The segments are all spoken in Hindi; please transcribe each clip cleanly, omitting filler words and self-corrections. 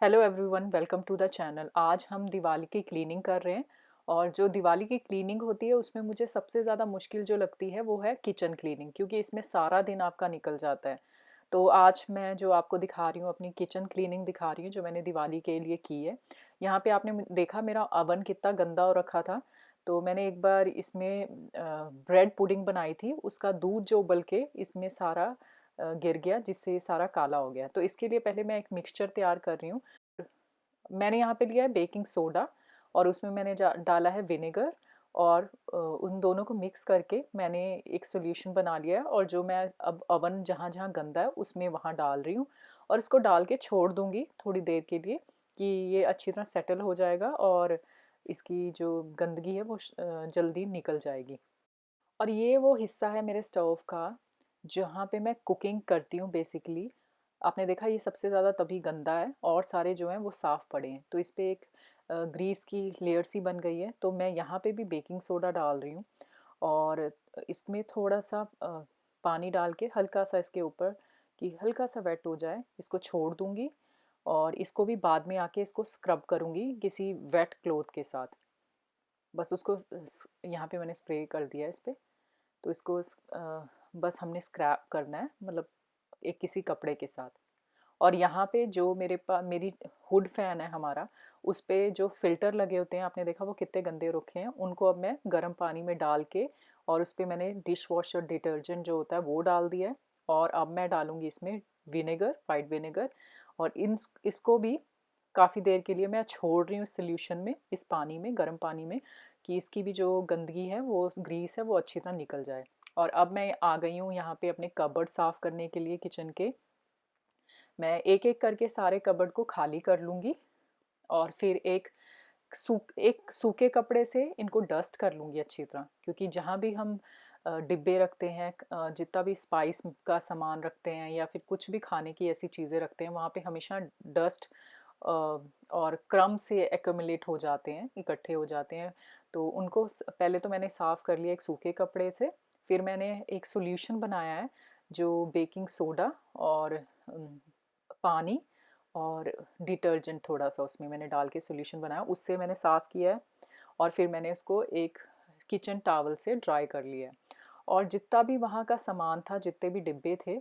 Hello everyone, welcome to the channel. आज हम दिवाली की क्लीनिंग कर रहे हैं। और जो दिवाली की क्लीनिंग होती है उसमें मुझे सबसे ज़्यादा मुश्किल जो लगती है वो है किचन क्लीनिंग, क्योंकि इसमें सारा दिन आपका निकल जाता है। तो आज मैं जो आपको दिखा रही हूँ अपनी किचन क्लीनिंग दिखा रही हूँ जो मैंने दिवाली के लिए की है। यहाँ पे आपने देखा मेरा अवन कितना गंदा हो रखा था। तो मैंने एक बार इसमें ब्रेड पुडिंग बनाई थी, उसका दूध जो उबल के इसमें सारा गिर गया, जिससे ये सारा काला हो गया। तो इसके लिए पहले मैं एक मिक्सचर तैयार कर रही हूँ। मैंने यहाँ पे लिया है बेकिंग सोडा और उसमें मैंने डाला है विनेगर। और उन दोनों को मिक्स करके मैंने एक सॉल्यूशन बना लिया है, और जो मैं अब अवन जहाँ जहाँ गंदा है उसमें वहाँ डाल रही हूँ। और इसको डाल के छोड़ दूँगी थोड़ी देर के लिए कि ये अच्छी तरह सेटल हो जाएगा और इसकी जो गंदगी है वो जल्दी निकल जाएगी। और ये वो हिस्सा है मेरे स्टोव का जहाँ पे मैं कुकिंग करती हूँ बेसिकली। आपने देखा ये सबसे ज़्यादा तभी गंदा है, और सारे जो हैं वो साफ़ पड़े हैं। तो इस पे एक ग्रीस की लेयर सी बन गई है, तो मैं यहाँ पे भी बेकिंग सोडा डाल रही हूँ। और इसमें थोड़ा सा पानी डाल के हल्का सा इसके ऊपर कि हल्का सा वेट हो जाए इसको छोड़ दूँगी। और इसको भी बाद में आके इसको स्क्रब करूँगी किसी वेट क्लॉथ के साथ। बस उसको यहाँ पे मैंने स्प्रे कर दिया इस पे। तो इसको बस हमने स्क्रैप करना है, मतलब एक किसी कपड़े के साथ। और यहाँ पे जो मेरे पास मेरी हुड फैन है हमारा, उस पे जो फिल्टर लगे होते हैं आपने देखा वो कितने गंदे रखे हैं, उनको अब मैं गर्म पानी में डाल के और उस पे मैंने डिश वॉशर डिटर्जेंट जो होता है वो डाल दिया है। और अब मैं डालूँगी इसमें विनेगर, वाइट विनेगर। और इन इसको भी काफ़ी देर के लिए मैं छोड़ रही हूँ इस सॉल्यूशन में, इस पानी में, गर्म पानी में, कि इसकी भी जो गंदगी है वो ग्रीस है वो अच्छी तरह निकल जाए। और अब मैं आ गई हूँ यहाँ पे अपने कबर्ड साफ़ करने के लिए किचन के। मैं एक एक करके सारे कबर्ड को खाली कर लूँगी। और फिर एक सूखे कपड़े से इनको डस्ट कर लूँगी अच्छी तरह, क्योंकि जहाँ भी हम डिब्बे रखते हैं, जितना भी स्पाइस का सामान रखते हैं या फिर कुछ भी खाने की ऐसी चीज़ें रखते हैं, वहाँ पे हमेशा डस्ट और क्रम से एक्यूमुलेट हो जाते हैं, इकट्ठे हो जाते हैं। तो उनको पहले तो मैंने साफ़ कर लिया एक सूखे कपड़े से। फिर मैंने एक सॉल्यूशन बनाया है जो बेकिंग सोडा और पानी और डिटर्जेंट थोड़ा सा उसमें मैंने डाल के सॉल्यूशन बनाया, उससे मैंने साफ़ किया है। और फिर मैंने उसको एक किचन टॉवल से ड्राई कर लिया है। और जितना भी वहाँ का सामान था, जितने भी डिब्बे थे,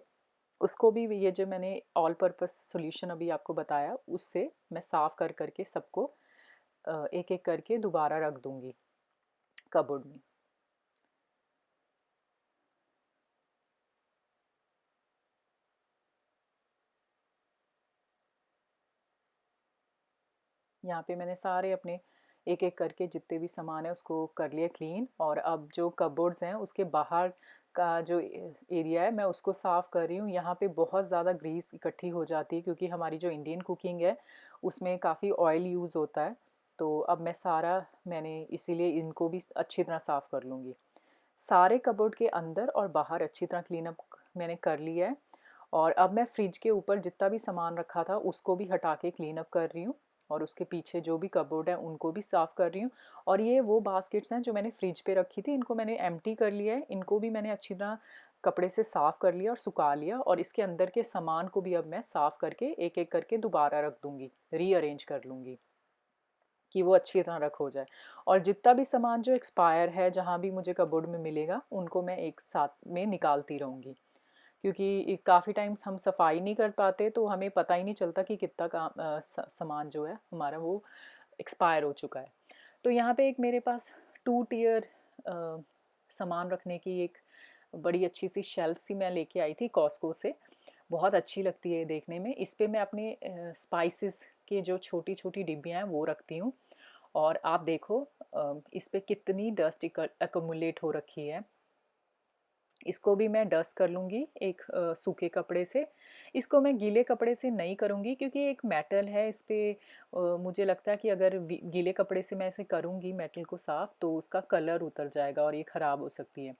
उसको भी ये जो मैंने ऑल पर्पस सॉल्यूशन अभी आपको बताया उससे मैं साफ़ कर करके सबको एक एक करके दोबारा रख दूँगी कबर्ड में। यहाँ पे मैंने सारे अपने एक एक करके जितने भी सामान है उसको कर लिया क्लीन। और अब जो कबोर्ड्स हैं उसके बाहर का जो एरिया है मैं उसको साफ़ कर रही हूँ। यहाँ पे बहुत ज़्यादा ग्रीस इकट्ठी हो जाती है, क्योंकि हमारी जो इंडियन कुकिंग है उसमें काफ़ी ऑयल यूज़ होता है। तो अब मैंने इसीलिए इनको भी अच्छी तरह साफ़ कर लूँगी। सारे कबोर्ड के अंदर और बाहर अच्छी तरह क्लीन अप मैंने कर लिया है। और अब मैं फ्रिज के ऊपर जितना भी सामान रखा था उसको भी हटा के क्लीन अप कर रही हूँ। और उसके पीछे जो भी कबोर्ड है उनको भी साफ़ कर रही हूँ। और ये वो बास्केट्स हैं जो मैंने फ्रिज पे रखी थी, इनको मैंने एम्प्टी कर लिया है। इनको भी मैंने अच्छी तरह कपड़े से साफ़ कर लिया और सुखा लिया। और इसके अंदर के सामान को भी अब मैं साफ़ करके एक एक करके दोबारा रख दूँगी, रीअरेंज कर लूँगी कि वो अच्छी तरह रख हो जाए। और जितना भी सामान जो एक्सपायर है जहाँ भी मुझे कबोर्ड में मिलेगा उनको मैं एक साथ में निकालती रहूँगी, क्योंकि काफ़ी टाइम्स हम सफाई नहीं कर पाते तो हमें पता ही नहीं चलता कि कितना सामान जो है हमारा वो एक्सपायर हो चुका है। तो यहाँ पे एक मेरे पास 2 टियर सामान रखने की एक बड़ी अच्छी सी शेल्फ सी मैं लेके आई थी कॉस्को से। बहुत अच्छी लगती है देखने में। इस पे मैं अपने स्पाइसेस के जो छोटी छोटी डिब्बियाँ हैं वो रखती हूँ। और आप देखो इस पे कितनी डस्ट एकमुलेट हो रखी है। इसको भी मैं डस्ट कर लूँगी एक सूखे कपड़े से। इसको मैं गीले कपड़े से नहीं करूँगी, क्योंकि एक मेटल है इस पे। मुझे लगता है कि अगर गीले कपड़े से मैं इसे करूँगी मेटल को साफ़ तो उसका कलर उतर जाएगा और ये ख़राब हो सकती है।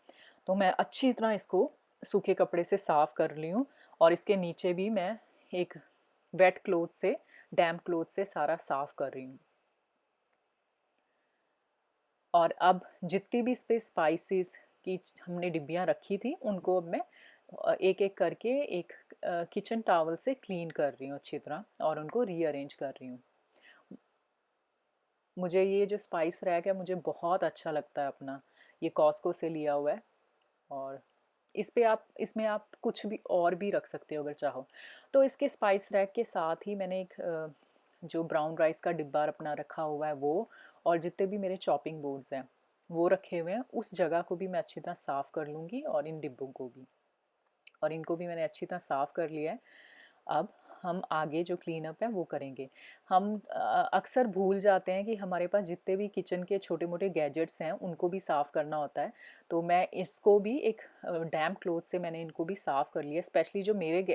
तो मैं अच्छी तरह इसको सूखे कपड़े से साफ़ कर ली हूँ। और इसके नीचे भी मैं एक वेट क्लोथ से, डैम्प क्लोथ से सारा साफ़ कर रही हूँ। और अब जितनी भी इस पे स्पाइसेस की हमने डिब्बियाँ रखी थी उनको अब मैं एक एक करके एक किचन टॉवल से क्लीन कर रही हूँ अच्छी तरह और उनको रीअरेंज कर रही हूँ। मुझे ये जो स्पाइस रैक है मुझे बहुत अच्छा लगता है अपना, ये कॉस्को से लिया हुआ है। और इस पे आप इसमें आप कुछ भी और भी रख सकते हो अगर चाहो। तो इसके स्पाइस रैक के साथ ही मैंने एक जो ब्राउन राइस का डिब्बा अपना रखा हुआ है वो, और जितने भी मेरे चॉपिंग बोर्ड्स हैं वो रखे हुए हैं, उस जगह को भी मैं अच्छी तरह साफ़ कर लूँगी और इन डिब्बों को भी। और इनको भी मैंने अच्छी तरह साफ़ कर लिया है। अब हम आगे जो क्लीन अप है वो करेंगे। हम अक्सर भूल जाते हैं कि हमारे पास जितने भी किचन के छोटे मोटे गैजेट्स हैं उनको भी साफ़ करना होता है। तो मैं इसको भी एक डैम्प क्लॉथ से मैंने इनको भी साफ़ कर लिया। स्पेशली जो मेरे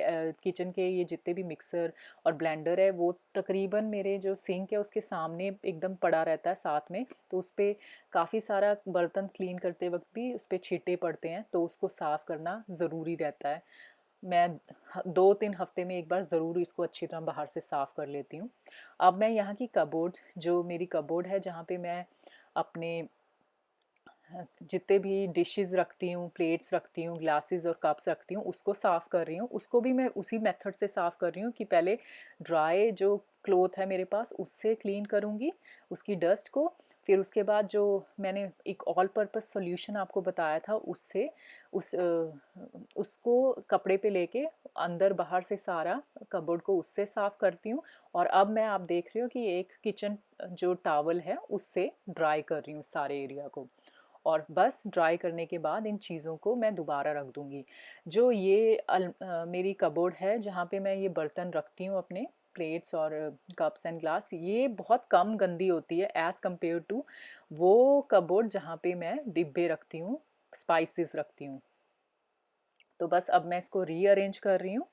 किचन के ये जितने भी मिक्सर और ब्लेंडर है वो तकरीबन मेरे जो सिंक है उसके सामने एकदम पड़ा रहता है साथ में। तो उस पर काफ़ी सारा बर्तन क्लीन करते वक्त भी उस पर छींटे पड़ते हैं, तो उसको साफ़ करना ज़रूरी रहता है। मैं 2-3 हफ्ते में एक बार ज़रूर इसको अच्छी तरह बाहर से साफ़ कर लेती हूँ। अब मैं यहाँ की कबोर्ड, जो मेरी कबोर्ड है जहाँ पे मैं अपने जितने भी डिशेस रखती हूँ, प्लेट्स रखती हूँ, ग्लासेस और कप्स रखती हूँ, उसको साफ़ कर रही हूँ। उसको भी मैं उसी मेथड से साफ़ कर रही हूँ कि पहले ड्राई जो क्लॉथ है मेरे पास उससे क्लीन करूँगी उसकी डस्ट को। फिर उसके बाद जो मैंने एक ऑल पर्पस सॉल्यूशन आपको बताया था उससे उसको कपड़े पे लेके अंदर बाहर से सारा कबोर्ड को उससे साफ़ करती हूँ। और अब मैं आप देख रही हो कि एक किचन जो टॉवल है उससे ड्राई कर रही हूँ सारे एरिया को। और बस ड्राई करने के बाद इन चीज़ों को मैं दोबारा रख दूँगी। जो ये मेरी कबोर्ड है जहाँ पे मैं ये बर्तन रखती हूँ अपने प्लेट्स और कप्स एंड ग्लास, ये बहुत कम गंदी होती है एज़ कम्पेयर टू वो कबोर्ड जहाँ पे मैं डिब्बे रखती हूँ, स्पाइसेस रखती हूँ। तो बस अब मैं इसको रीअरेंज कर रही हूँ।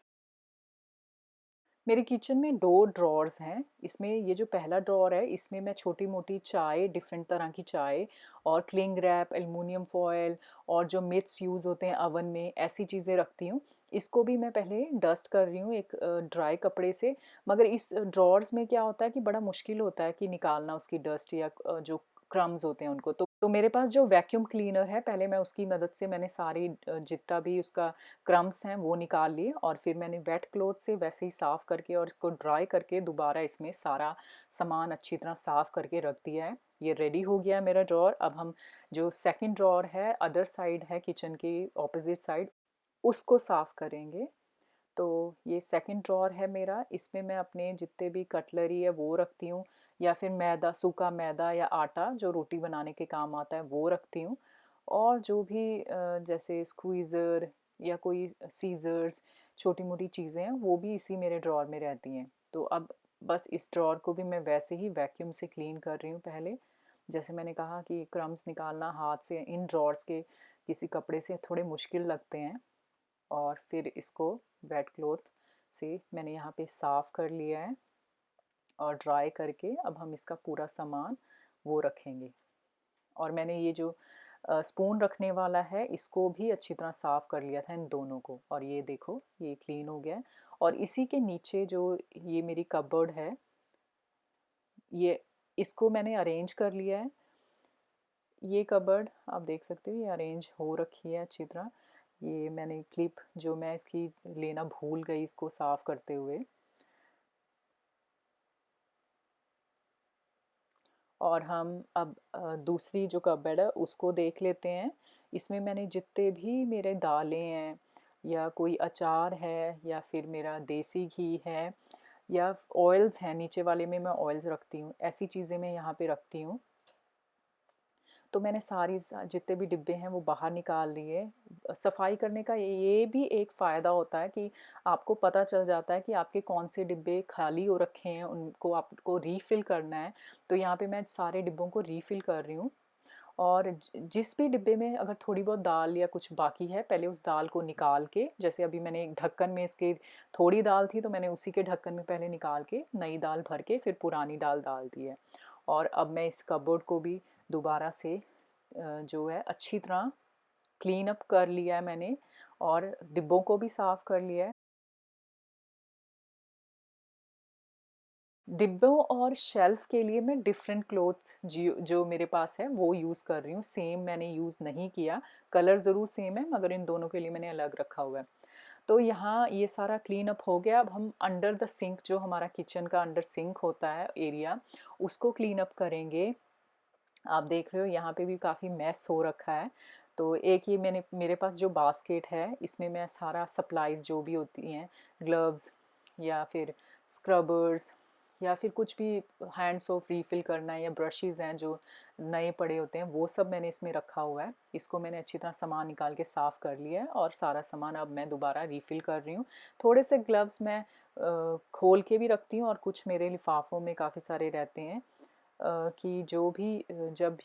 मेरे किचन में 2 ड्रॉर्स हैं। इसमें ये जो पहला ड्रॉर है इसमें मैं छोटी-मोटी चाय, डिफरेंट तरह की चाय और क्लिंग रैप, एल्युमिनियम फॉयल और जो मिट्स यूज़ होते हैं ओवन में, ऐसी चीज़ें रखती हूँ। इसको भी मैं पहले डस्ट कर रही हूँ एक ड्राई कपड़े से। मगर इस ड्रॉर्स में क्या होता है कि बड़ा मुश्किल होता है कि निकालना उसकी डस्ट या जो क्रम्स होते हैं उनको। तो मेरे पास जो वैक्यूम क्लीनर है, पहले मैं उसकी मदद से मैंने सारी जितना भी उसका क्रम्स हैं वो निकाल लिए और फिर मैंने वेट क्लॉथ से वैसे ही साफ़ करके और इसको ड्राई करके दोबारा इसमें सारा सामान अच्छी तरह साफ़ करके रख दिया है। ये रेडी हो गया है मेरा ड्रॉर। अब हम जो सेकंड ड्रॉर है अदर साइड है किचन की ऑपोजिट साइड, उसको साफ़ करेंगे। तो ये सेकंड ड्रॉर है मेरा, इसमें मैं अपने जितने भी कटलरी है वो रखती हूँ, या फिर मैदा, सूखा मैदा या आटा जो रोटी बनाने के काम आता है वो रखती हूँ। और जो भी जैसे स्क्वीज़र या कोई सीज़र्स, छोटी मोटी चीज़ें हैं वो भी इसी मेरे ड्रॉर में रहती हैं। तो अब बस इस ड्रॉर को भी मैं वैसे ही वैक्यूम से क्लीन कर रही हूँ पहले। जैसे मैंने कहा कि क्रम्स निकालना हाथ से इन ड्रॉर्स के किसी कपड़े से थोड़े मुश्किल लगते हैं। और फिर इसको वेट क्लॉथ से मैंने यहाँ पे साफ़ कर लिया है और ड्राई करके अब हम इसका पूरा सामान वो रखेंगे। और मैंने ये जो स्पून रखने वाला है इसको भी अच्छी तरह साफ़ कर लिया था इन दोनों को, और ये देखो ये क्लीन हो गया है। और इसी के नीचे जो ये मेरी कबर्ड है, ये इसको मैंने अरेंज कर लिया है। ये कबर्ड आप देख सकते हो ये अरेंज हो रखी है अच्छी तरह। ये मैंने क्लिप जो मैं इसकी लेना भूल गई इसको साफ़ करते हुए। और हम अब दूसरी जो कबर्ड है उसको देख लेते हैं। इसमें मैंने जितने भी मेरे दालें हैं या कोई अचार है या फिर मेरा देसी घी है या ऑयल्स हैं, नीचे वाले में मैं ऑयल्स रखती हूँ, ऐसी चीज़ें मैं यहाँ पे रखती हूँ। तो मैंने सारी जितने भी डिब्बे हैं वो बाहर निकाल लिए। सफाई करने का ये भी एक फ़ायदा होता है कि आपको पता चल जाता है कि आपके कौन से डिब्बे खाली हो रखे हैं, उनको आपको रीफ़िल करना है। तो यहाँ पे मैं सारे डिब्बों को रीफ़िल कर रही हूँ। और जिस भी डिब्बे में अगर थोड़ी बहुत दाल या कुछ बाकी है, पहले उस दाल को निकाल के, जैसे अभी मैंने एक ढक्कन में इसके थोड़ी दाल थी तो मैंने उसी के ढक्कन में पहले निकाल के नई दाल भर के फिर पुरानी दाल डाल दी है। और अब मैं इस कबोर्ड को भी दोबारा से जो है अच्छी तरह क्लीन अप कर लिया है मैंने, और डिब्बों को भी साफ़ कर लिया है। डिब्बों और शेल्फ के लिए मैं डिफरेंट क्लोथ्स जो जो मेरे पास है वो यूज़ कर रही हूँ। सेम मैंने यूज़ नहीं किया, कलर ज़रूर सेम है मगर इन दोनों के लिए मैंने अलग रखा हुआ है। तो यहाँ ये सारा क्लीन अप हो गया। अब हम अंडर द सिंक, जो हमारा किचन का अंडर सिंक होता है एरिया, उसको क्लीन अप करेंगे। आप देख रहे हो यहाँ पे भी काफ़ी मैस हो रखा है। तो एक ये मेरे पास जो बास्केट है, इसमें मैं सारा सप्लाईज जो भी होती हैं, ग्लव्स या फिर स्क्रबर्स या फिर कुछ भी हैंड सोप रीफ़िल करना है, या ब्रशेज़ हैं जो नए पड़े होते हैं, वो सब मैंने इसमें रखा हुआ है। इसको मैंने अच्छी तरह सामान निकाल के साफ़ कर लिया है और सारा सामान अब मैं दोबारा रीफ़िल कर रही हूँ। थोड़े से ग्लव्स मैं खोल के भी रखती हूँ, और कुछ मेरे लिफाफों में काफ़ी सारे रहते हैं कि जो भी जब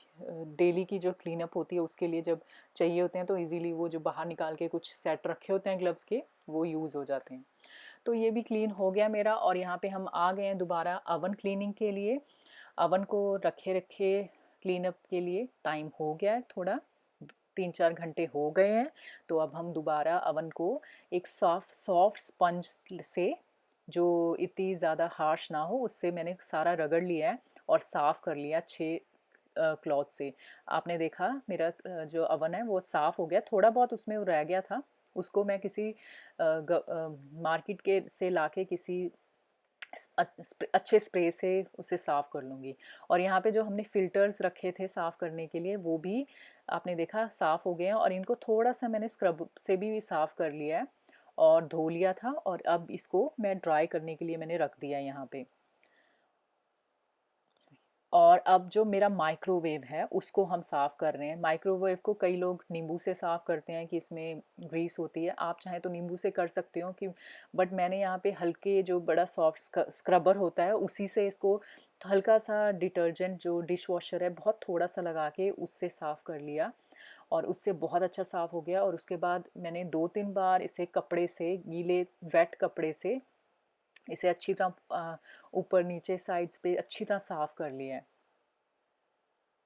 डेली की जो क्लीनअप होती है उसके लिए जब चाहिए होते हैं, तो इजीली वो जो बाहर निकाल के कुछ सेट रखे होते हैं ग्लव्स के, वो यूज़ हो जाते हैं। तो ये भी क्लीन हो गया मेरा। और यहाँ पे हम आ गए हैं दोबारा अवन क्लीनिंग के लिए। अवन को रखे रखे क्लीनअप के लिए टाइम हो गया है थोड़ा, 3-4 घंटे हो गए हैं। तो अब हम दोबारा अवन को एक सॉफ्ट सॉफ्ट स्पंज से, जो इतनी ज़्यादा हार्श ना हो, उससे मैंने सारा रगड़ लिया है और साफ़ कर लिया अच्छे क्लॉथ से। आपने देखा मेरा जो अवन है वो साफ़ हो गया, थोड़ा बहुत उसमें वो रह गया था, उसको मैं किसी मार्केट के से लाके किसी अच्छे स्प्रे से उसे साफ़ कर लूँगी। और यहाँ पे जो हमने फ़िल्टर्स रखे थे साफ़ करने के लिए, वो भी आपने देखा साफ़ हो गए हैं, और इनको थोड़ा सा मैंने स्क्रब से भी साफ़ कर लिया है और धो लिया था। और अब इसको मैं ड्राई करने के लिए मैंने रख दिया है यहाँ पे। और अब जो मेरा माइक्रोवेव है उसको हम साफ़ कर रहे हैं। माइक्रोवेव को कई लोग नींबू से साफ़ करते हैं कि इसमें ग्रीस होती है, आप चाहें तो नींबू से कर सकते हो कि, बट मैंने यहाँ पे हल्के जो बड़ा सॉफ्ट स्क्रबर होता है उसी से इसको हल्का सा डिटर्जेंट जो डिश वॉशर है बहुत थोड़ा सा लगा के उससे साफ़ कर लिया, और उससे बहुत अच्छा साफ़ हो गया। और उसके बाद मैंने 2-3 बार इसे कपड़े से, गीले वेट कपड़े से इसे अच्छी तरह ऊपर नीचे साइड्स पे अच्छी तरह साफ़ कर लिया है,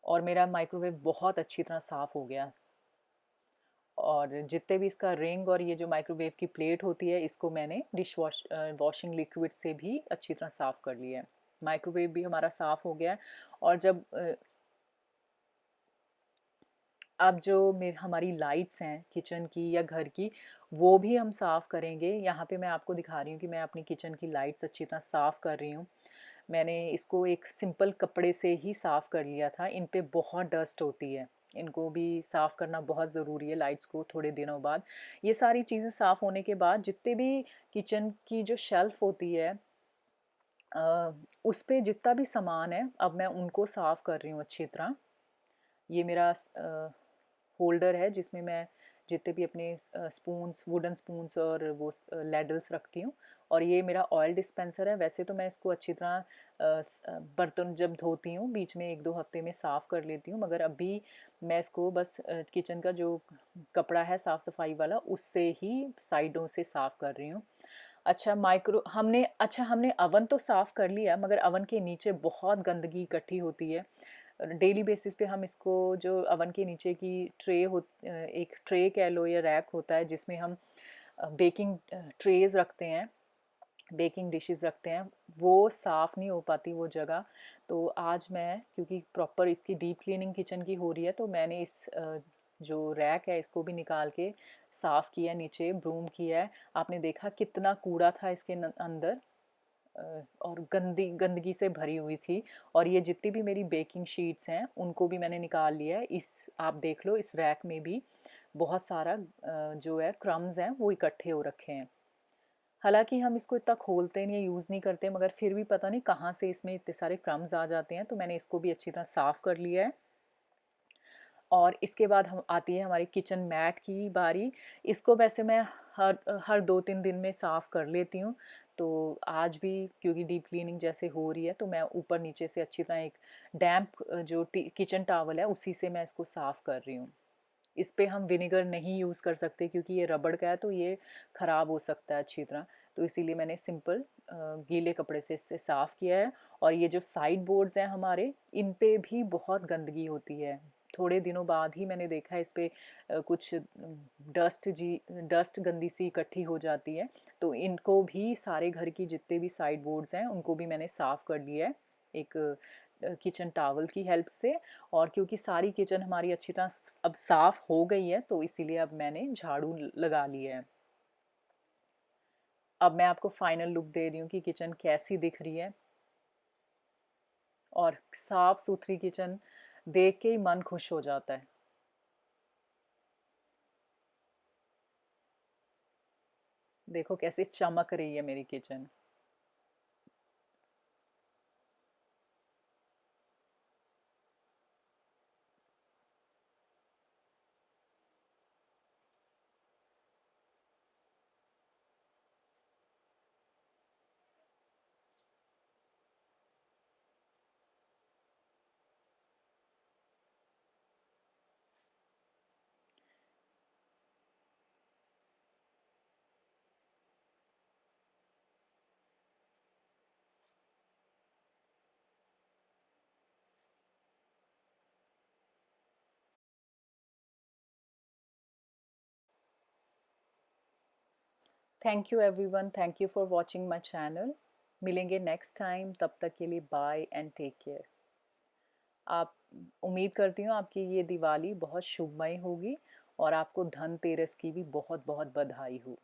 और मेरा माइक्रोवेव बहुत अच्छी तरह साफ़ हो गया। और जितने भी इसका रिंग और ये जो माइक्रोवेव की प्लेट होती है, इसको मैंने वॉशिंग लिक्विड से भी अच्छी तरह साफ़ कर लिया है। माइक्रोवेव भी हमारा साफ़ हो गया है। और जब अब जो हमारी लाइट्स हैं किचन की या घर की, वो भी हम साफ़ करेंगे। यहाँ पे मैं आपको दिखा रही हूँ कि मैं अपनी किचन की लाइट्स अच्छी तरह साफ़ कर रही हूँ। मैंने इसको एक सिंपल कपड़े से ही साफ़ कर लिया था। इन पे बहुत डस्ट होती है, इनको भी साफ़ करना बहुत ज़रूरी है लाइट्स को थोड़े दिनों बाद। ये सारी चीज़ें साफ़ होने के बाद जितने भी किचन की जो शेल्फ़ होती है, उस पे जितना भी सामान है, अब मैं उनको साफ़ कर रही हूँ अच्छी तरह। ये मेरा होल्डर है जिसमें मैं जितने भी अपने स्पून्स, वुडन स्पून्स और वो लैडल्स रखती हूँ। और ये मेरा ऑयल डिस्पेंसर है। वैसे तो मैं इसको अच्छी तरह बर्तन जब धोती हूँ बीच में 1-2 हफ्ते में साफ़ कर लेती हूँ, मगर अभी मैं इसको बस किचन का जो कपड़ा है साफ़ सफाई वाला, उससे ही साइडों से साफ़ कर रही हूँ। हमने अवन तो साफ़ कर लिया, मगर अवन के नीचे बहुत गंदगी इकट्ठी होती है। डेली बेसिस पे हम इसको, जो अवन के नीचे की एक ट्रे कह लो या रैक होता है जिसमें हम बेकिंग ट्रेज रखते हैं, बेकिंग डिशेस रखते हैं, वो साफ़ नहीं हो पाती वो जगह। तो आज मैं, क्योंकि प्रॉपर इसकी डीप क्लीनिंग किचन की हो रही है, तो मैंने इस जो रैक है इसको भी निकाल के साफ़ किया, नीचे ब्रूम किया है। आपने देखा कितना कूड़ा था इसके अंदर, और गंदगी से भरी हुई थी। और ये जितनी भी मेरी बेकिंग शीट्स हैं उनको भी मैंने निकाल लिया है। इस आप देख लो, इस रैक में भी बहुत सारा जो है क्रम्स हैं वो इकट्ठे हो रखे हैं। हालांकि हम इसको इतना खोलते नहीं, यूज़ नहीं करते, मगर फिर भी पता नहीं कहाँ से इसमें इतने सारे क्रम्स आ जाते हैं। तो मैंने इसको भी अच्छी तरह साफ़ कर लिया है। और इसके बाद हम आती है हमारी किचन मैट की बारी। इसको वैसे मैं हर हर 2-3 दिन में साफ़ कर लेती हूँ। तो आज भी क्योंकि डीप क्लीनिंग जैसे हो रही है, तो मैं ऊपर नीचे से अच्छी तरह एक डैम्प जो किचन टावल है उसी से मैं इसको साफ़ कर रही हूँ। इस पे हम विनेगर नहीं यूज़ कर सकते क्योंकि ये रबड़ का है, तो ये ख़राब हो सकता है अच्छी तरह। तो इसीलिए मैंने सिंपल गीले कपड़े से इसे साफ़ किया है। और ये जो साइड बोर्ड्स हैं हमारे, इन पे भी बहुत गंदगी होती है। थोड़े दिनों बाद ही मैंने देखा है इस पे कुछ डस्ट गंदी सी इकट्ठी हो जाती है। तो इनको भी, सारे घर की जितने भी साइड बोर्ड्स हैं उनको भी मैंने साफ़ कर लिया है एक किचन टावल की हेल्प से। और क्योंकि सारी किचन हमारी अच्छी तरह अब साफ़ हो गई है, तो इसीलिए अब मैंने झाड़ू लगा लिया है। अब मैं आपको फाइनल लुक दे रही हूँ कि किचन कैसी दिख रही है। और साफ सुथरी किचन देख के ही मन खुश हो जाता है। देखो कैसे चमक रही है मेरी kitchen. Thank you everyone, thank you for watching my channel. मिलेंगे नेक्स्ट टाइम, तब तक के लिए बाय एंड टेक केयर। आप, उम्मीद करती हूँ आपकी ये दिवाली बहुत शुभमय होगी और आपको धनतेरस की भी बहुत बहुत बधाई हो।